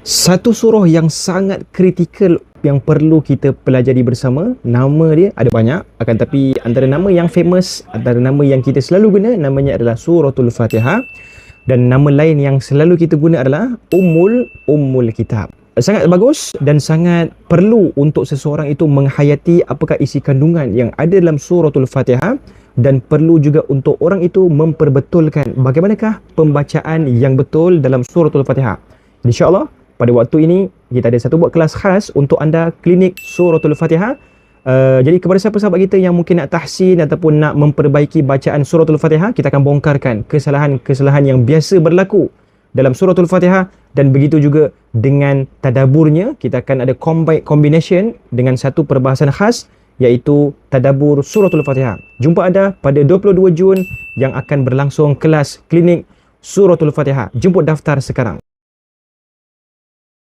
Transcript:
Satu surah yang sangat kritikal yang perlu kita pelajari bersama, nama dia ada banyak, akan tapi antara nama yang famous, antara nama yang kita selalu guna, namanya adalah Suratul Fatihah. Dan nama lain yang selalu kita guna adalah Ummul Kitab. Sangat bagus dan sangat perlu untuk seseorang itu menghayati apakah isi kandungan yang ada dalam Suratul Fatihah, dan perlu juga untuk orang itu memperbetulkan bagaimanakah pembacaan yang betul dalam Suratul Fatihah. InsyaAllah pada waktu ini kita ada satu buat kelas khas untuk anda, klinik Suratul Fatihah. Jadi kepada siapa sahabat kita yang mungkin nak tahsin ataupun nak memperbaiki bacaan Suratul Fatihah, kita akan bongkarkan kesalahan-kesalahan yang biasa berlaku dalam Suratul Fatihah, dan begitu juga dengan tadaburnya. Kita akan ada combination dengan satu perbahasan khas, iaitu tadabur Suratul Fatihah. Jumpa anda pada 22 Jun yang akan berlangsung kelas klinik Suratul Fatihah. Jemput daftar sekarang.